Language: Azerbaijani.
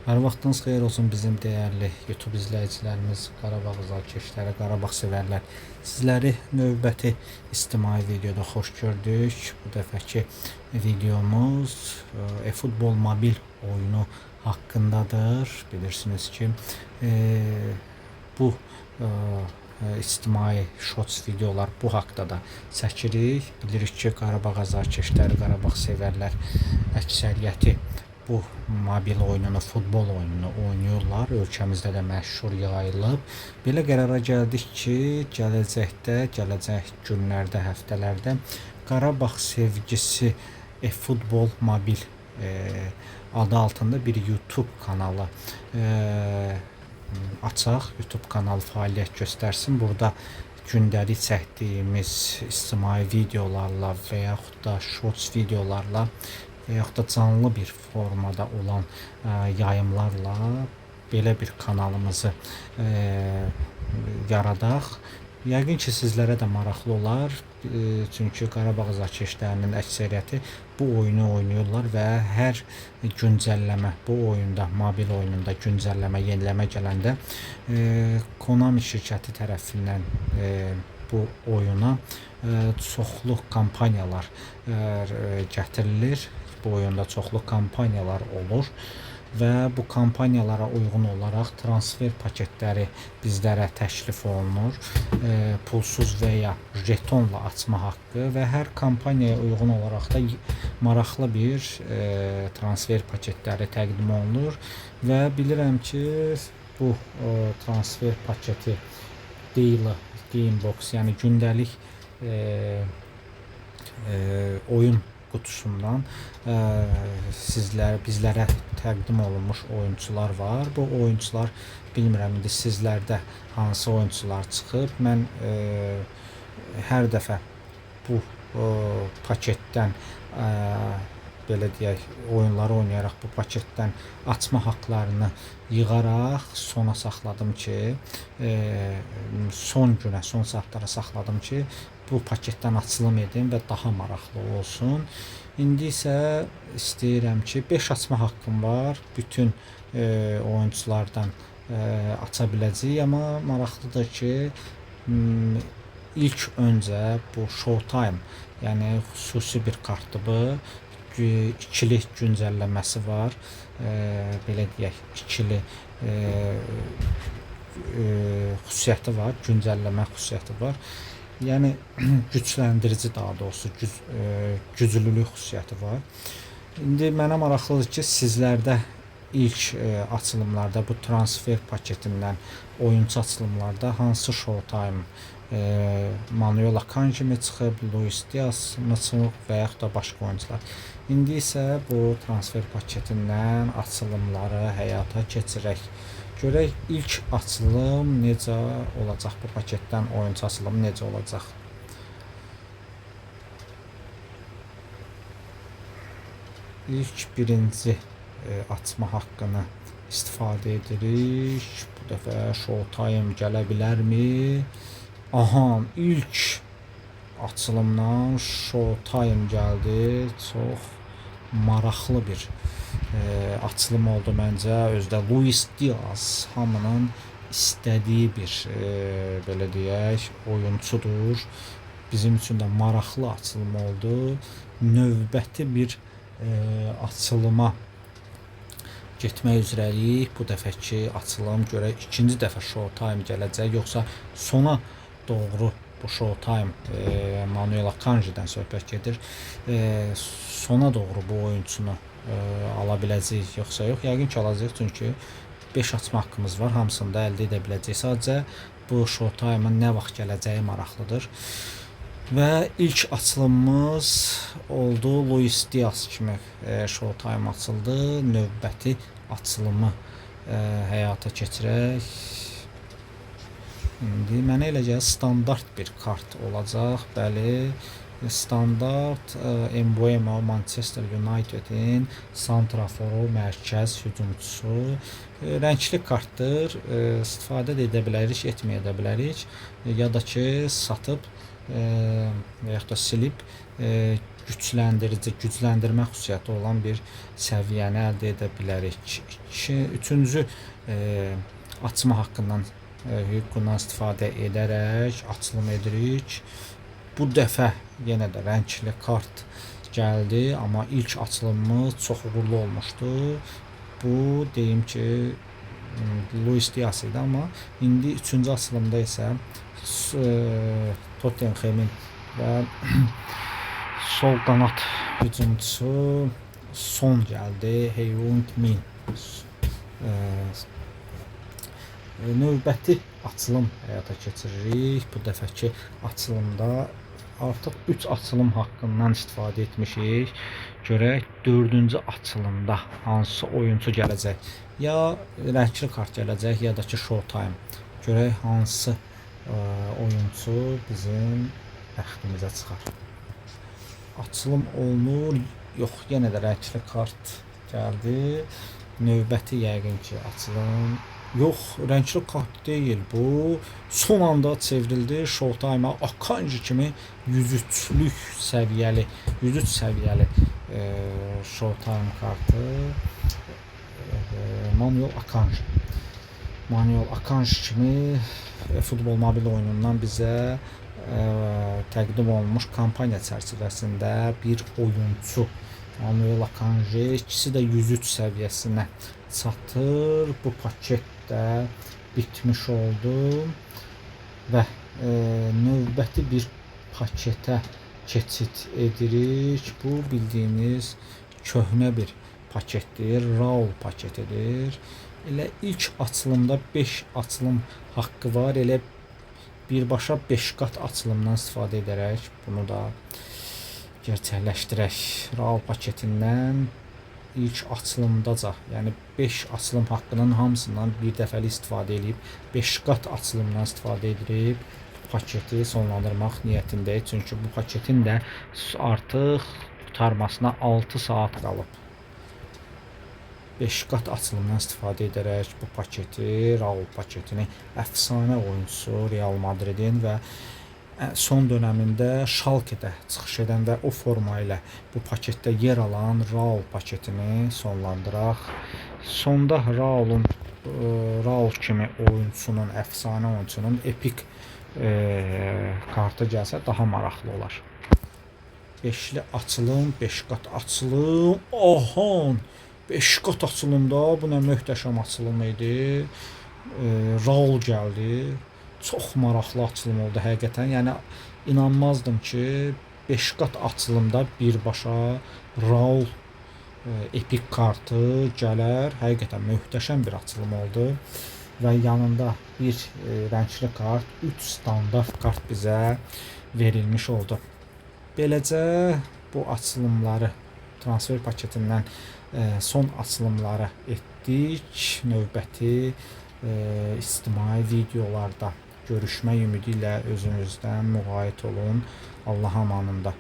Hər vaxtınız xeyir olsun bizim dəyərli YouTube izləyicilərimiz, Qarabağ azarkeşləri, Qarabağ sevərlər. Sizləri növbəti ictimai videoda xoş gördük. Bu dəfəki videomuz eFootball mobil oyunu haqqındadır. Bilirsiniz ki, bu ictimai shorts videolar bu haqda da çəkirik. Bilirik ki, Qarabağ azarkeşləri, Qarabağ sevərlər əksəriyyəti bu mobil oyununu, futbol oyununu oynuyorlar. Ölkəmizdə də məşhur yayılıb. Belə qərara gəldik ki, gələcək günlərdə, həftələrdə Qarabağ sevgisi eFootball mobil adı altında bir YouTube kanalı açaq. YouTube kanalı fəaliyyət göstərsin. Burada gündəlik çəkdiyimiz ictimai videolarla və yaxud da shorts videolarla və yaxud da canlı bir formada olan yayımlarla belə bir kanalımızı yaradaq. Yəqin ki, sizlərə də maraqlı olar. Çünki Qarabağ azarkeşlərinin əksəriyyəti bu oyunu oynuyorlar və hər güncəlləmə, bu oyunda, mobil oyununda güncəlləmə, yeniləmə gələndə Konami şirkəti tərəfindən bu oyuna çoxlu kampaniyalar gətirilir. Bu oyunda çoxlu kampaniyalar olur və bu kampaniyalara uyğun olaraq transfer paketləri bizlərə təklif olunur. Pulsuz və ya jetonla açma haqqı və hər kampaniyaya uyğun olaraq da maraqlı bir transfer paketləri təqdim olunur və bilirəm ki, bu transfer paketi Daily Gamebox, yəni gündəlik oyun qutusundan bizlərə təqdim olunmuş oyuncular var. Bu oyuncular, bilmirəm indi sizlərdə hansı oyuncular çıxıb. Mən hər dəfə bu paketdən belə deyək, oyunları oynayaraq bu paketdən açma haqqlarını yığaraq sona saxladım ki, son günə, son saatlara saxladım ki, bu paketdən açılım edim və daha maraqlı olsun. İndi isə istəyirəm ki, 5 açma haqqım var. Bütün oyunculardan aça biləcəyik, amma maraqlıdır ki, ilk öncə bu Showtime, yəni xüsusi bir kartdır bu. İkili güncəlləməsi var. Belə deyək, ikili xüsusiyyəti var, güncəlləmə xüsusiyyəti var. Yəni gücləndirici, daha doğrusu güclülük xüsusiyyəti var. İndi mənə maraqlıdır ki, sizlərdə ilk açılımlarda bu transfer paketindən oyuncu açılımlarda hansı Showtime, Manuel Akanji mi çıxıb, Luis Diaz mı çıxıb və yaxud da başqa oyuncular. İndi isə bu transfer paketindən açılımları həyata keçirək. Görək ilk açılım necə olacaq, bu paketdən oyuncu açılımı necə olacaq. İlk birinci açma haqqını istifadə edirik. Bu dəfə Showtime gələ bilərmi? Aha, ilk açılımdan Showtime gəldi. Çox maraqlı bir açılım oldu məncə. Özdə Luis Diaz hamının istədiyi bir belə deyək, oyuncudur. Bizim üçün də maraqlı açılım oldu. Növbəti bir açılıma getmək üzrəyik. Bu dəfəki açılım görək ikinci dəfə Showtime gələcək, yoxsa sona doğru bu Showtime Manuel Akanji'dən söhbət gedir. Sona doğru bu oyuncunu ala biləcəyik, yoxsa yox? Yəqin ki, alacaq, çünki 5 açma haqqımız var, hamısını da əldə edə biləcəyik. Sadəcə bu Showtime-ın nə vaxt gələcəyi maraqlıdır. Və ilk açılımımız oldu. Luis Diaz kimi Showtime açıldı. Növbəti açılımı həyata keçirək. İndi mənə elə gəlir standart bir kart olacaq. Bəli, standart Embuemo, Manchester United'in santraforu, mərkəz hücumçusu. Rəngli kartdır. İstifadə edə bilərik, etməyə də bilərik. Ya da ki, satıb və yaxud da silib gücləndirmə xüsusiyyəti olan bir səviyyəni əldə edə bilərik. Üçüncü açma haqqından hüququndan istifadə edərək açılım edirik. Bu dəfə yenə də rəngli kart gəldi, amma ilk açılımımız çox uğurlu olmuşdu. Bu deyim ki Luis Diaz idi, amma indi üçüncü açılımda isə Tottenham'in və sol qanat hücumçusu Son gəldi. Heung-min növbəti açılım həyata keçiririk. Bu dəfəki açılımda artıq 3 açılım haqqından istifadə etmişik. Görək 4-cü açılımda hansı oyuncu gələcək? Ya rəngli kart gələcək, ya da ki Showtime. Görək hansı oyuncu bizim bəxtimizə çıxar. Açılım olunur. Yox, yenə də rəngli kart gəldi. Növbəti yəqin ki açılım. Yox, rəngli kart deyil bu. Son anda çevrildi. Showtime-a Akanji kimi 103 səviyyəli Showtime kartı. Manuel Akanji kimi futbol mobil oyunundan bizə təqdim olunmuş kampaniya çərçivəsində bir oyuncu Manuel Akanji, ikisi də 103 səviyyəsinə çatır. Bu paket də bitmiş oldu və növbəti bir paketə keçid edirik. Bu bildiyiniz köhnə bir paketdir, Raul paketidir. Elə ilk açılımda 5 açılım haqqı var. Elə birbaşa 5 qat açılımdan istifadə edərək bunu da gerçəkləşdirək. Raul paketindən ilk açılımdaca, yəni 5 açılım haqqının hamısından bir dəfəli istifadə edib 5 qat açılımdan istifadə edib paketi sonlandırmaq niyyətindəyik. Çünki bu paketin də artıq qurtarmasına 6 saat qalıb. 5 qat açılımdan istifadə edərək bu paketi, Raul paketini, əfsanə oyuncusu Real Madridin və son dövründə Schalke-də çıxış edən və o forma ilə bu paketdə yer alan Raul paketini sonlandıraq. Sonda Raul kimi oyuncusunun, əfsanə oyuncusunun epik kartı gəlsə daha maraqlı olar. 5'li açılım, 5 qat açılım. Ahan! 5 qat açılımda bu nə möhtəşəm açılım idi. Raul gəldi. Çox maraqlı açılım oldu həqiqətən. Yəni inanmazdım ki 5 qat açılımda birbaşa Raul epik kartı gələr. Həqiqətən möhtəşəm bir açılım oldu. Və yanında bir rəngli kart, 3 standart kart bizə verilmiş oldu. Beləcə bu açılımları transfer paketindən son açılımları etdik. Növbəti ictimai videolarda görüşmək ümidi ilə özünüzdən müğayət olun. Allah amanında.